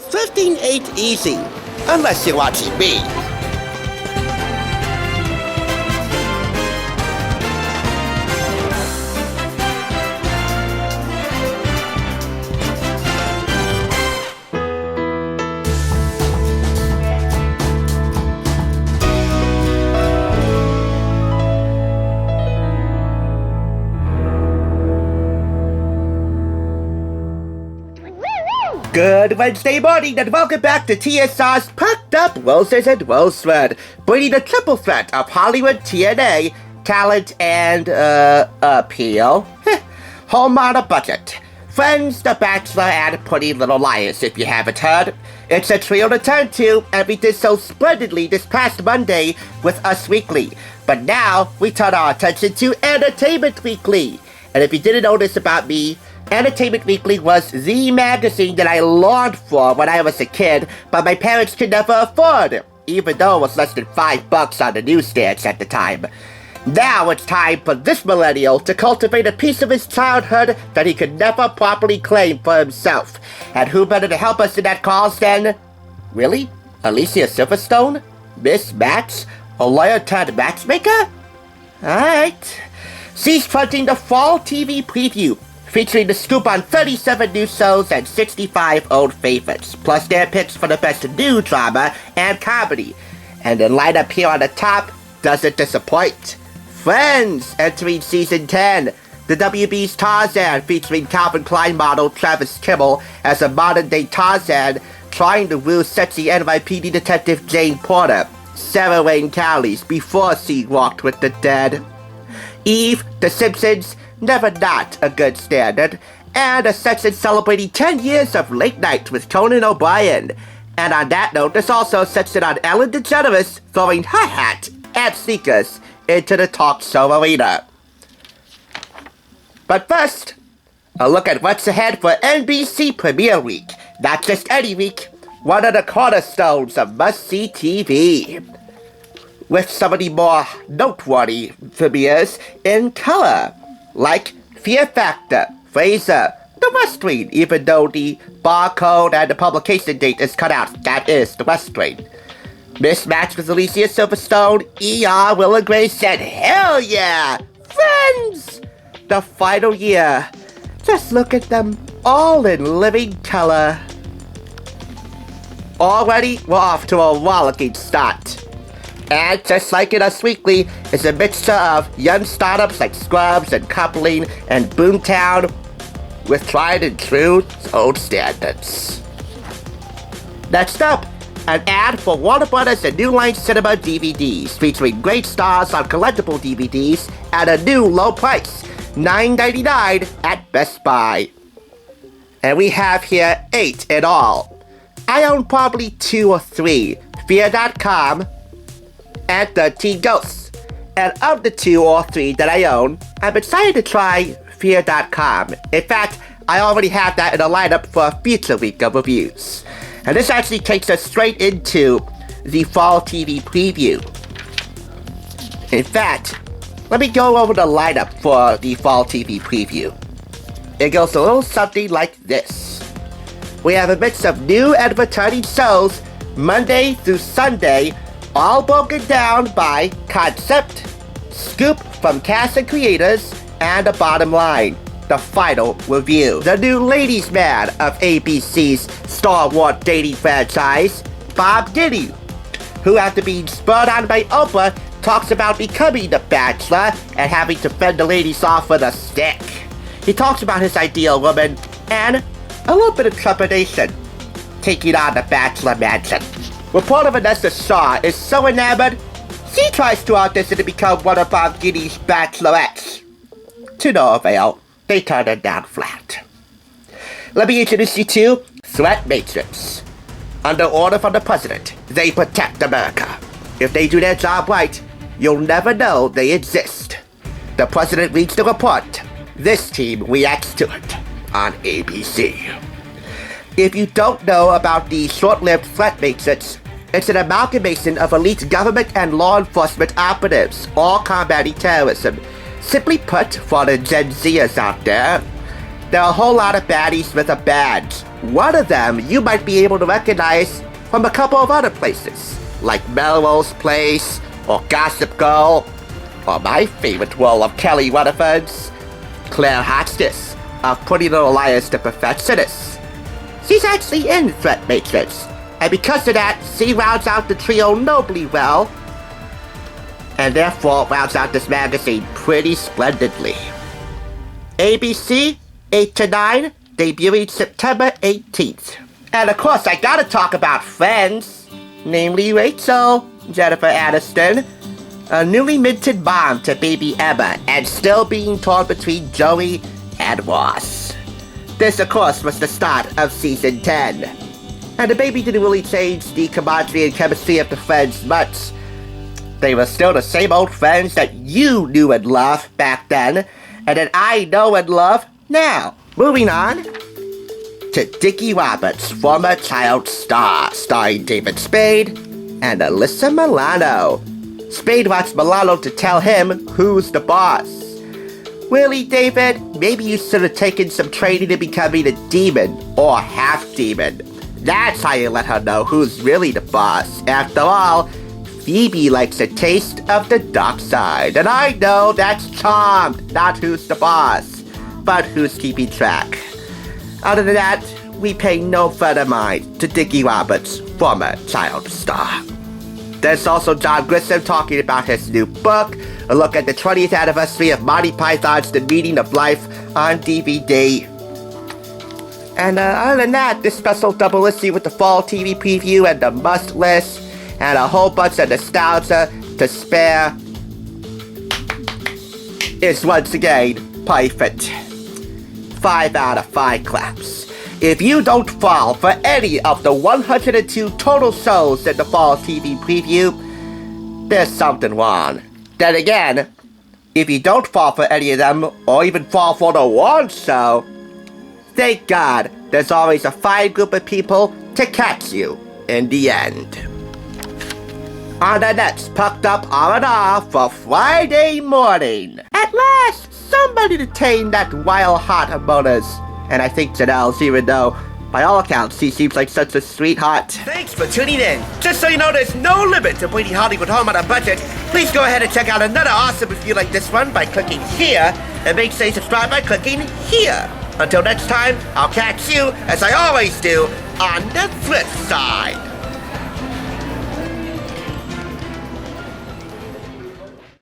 Thrifting ain't easy, unless you're watching me. Good Wednesday morning and welcome back to TSR's Perked Up Roses and Rosewood, bringing the triple threat of Hollywood TNA, talent, and, appeal. Home on a budget. Friends, The Bachelor, and Pretty Little Liars, if you haven't heard. It's a trio to turn to, and we did so splendidly this past Monday with Us Weekly. But now, we turn our attention to Entertainment Weekly. And if you didn't know this about me, Entertainment Weekly was the magazine that I longed for when I was a kid, but my parents could never afford, even though it was less than $5 on the newsstands at the time. Now it's time for this millennial to cultivate a piece of his childhood that he could never properly claim for himself. And who better to help us in that cause than... Really? Alicia Silverstone? Miss Match? A lawyer turned matchmaker? Alright. She's fronting the Fall TV Preview, featuring the scoop on 37 new shows and 65 old favorites, plus their picks for the best new drama and comedy. And the lineup here on the top doesn't disappoint. Friends, entering season 10. The WB's Tarzan, featuring Calvin Klein model Travis Kimmel as a modern-day Tarzan, trying to woo sexy NYPD detective Jane Porter, Sarah Wayne Callies, before she walked with the dead. Eve, The Simpsons, never not a good standard, and a section celebrating 10 years of late night with Conan O'Brien. And on that note, there's also a section on Ellen DeGeneres throwing her hat and sneakers into the talk show arena. But first, a look at what's ahead for NBC Premiere Week. Not just any week, one of the cornerstones of must-see TV. With some of the more noteworthy premieres in color, like Fear Factor, Frasier, The West Wing, even though the barcode and the publication date is cut out. That is The West Wing. Mismatch with Alicia Silverstone, ER, Will and Grace, and hell yeah! Friends! The final year. Just look at them, all in living color. Already, we're off to a rollicking start. And just like in Us Weekly, it's a mixture of young startups like Scrubs and Coupling and Boomtown with tried and true old standards. Next up, an ad for Warner Brothers and New Line Cinema DVDs featuring great stars on collectible DVDs at a new low price, $9.99 at Best Buy. And we have here 8 in all. I own probably 2 or 3. Fear.com and 13 Ghosts. And of the 2 or 3 that I own, I'm excited to try Fear.com. In fact, I already have that in a lineup for a future week of reviews. And this actually takes us straight into the Fall TV Preview. In fact, let me go over the lineup for the Fall TV Preview. It goes a little something like this. We have a mix of new and returning shows, Monday through Sunday, all broken down by concept, scoop from cast and creators, and a bottom line, the final review. The new ladies' man of ABC's Star Wars dating franchise, Bob Diddy, who after being spurred on by Oprah, talks about becoming the Bachelor and having to fend the ladies off with a stick. He talks about his ideal woman and a little bit of trepidation taking on the Bachelor mansion. Reporter Vanessa Shaw is so enamored, she tries to audition to become one of Bob Diddy's bachelorettes. To no avail, they turn her down flat. Let me introduce you to Threat Matrix. Under order from the president, they protect America. If they do their job right, you'll never know they exist. The president reads the report. This team reacts to it on ABC. If you don't know about the short-lived Threat Matrix, it's an amalgamation of elite government and law enforcement operatives, all combating terrorism. Simply put, for the Gen Zers out there, there are a whole lot of baddies with a badge. One of them you might be able to recognize from a couple of other places, like Melrose Place, or Gossip Girl, or my favorite role of Kelly Rutherford's, Claire Hotchkiss, of Pretty Little Liars to Perfectionists. She's actually in Threat Matrix, and because of that, she rounds out the trio nobly well, and therefore rounds out this magazine pretty splendidly. ABC, 8 to 9, debuting September 18th. And of course, I gotta talk about Friends, namely Rachel, Jennifer Aniston, a newly minted mom to baby Emma, and still being torn between Joey and Ross. This, of course, was the start of season 10. And the baby didn't really change the camaraderie and chemistry of the Friends much. They were still the same old friends that you knew and loved back then, and that I know and love now. Moving on to Dickie Roberts, former child star, starring David Spade and Alyssa Milano. Spade wants Milano to tell him who's the boss. Really, David? Maybe you should have taken some training in becoming a demon or half-demon. That's how you let her know who's really the boss. After all, Phoebe likes a taste of the dark side. And I know that's Charmed, not who's the boss, but who's keeping track. Other than that, we pay no further mind to Dickie Roberts, former child star. There's also John Grisham talking about his new book, a look at the 20th anniversary of Monty Python's The Meaning of Life on DVD. And other than that, this special double issue with the fall TV preview and the must list, and a whole bunch of nostalgia to spare, is once again perfect. 5 out of 5 claps. If you don't fall for any of the 102 total shows in the fall TV preview, there's something wrong. Then again, if you don't fall for any of them, or even fall for the one show, thank God there's always a fine group of people to catch you in the end. On the next Perked Up R&R for Friday morning. At last, somebody detained that wild heart of Mona's. And I think Janelle's, even though, by all accounts, he seems like such a sweetheart. Thanks for tuning in. Just so you know, there's no limit to bringing Hollywood home on a budget. Please go ahead and check out another awesome review like this one by clicking here, and make sure you subscribe by clicking here. Until next time, I'll catch you, as I always do, on the flip side.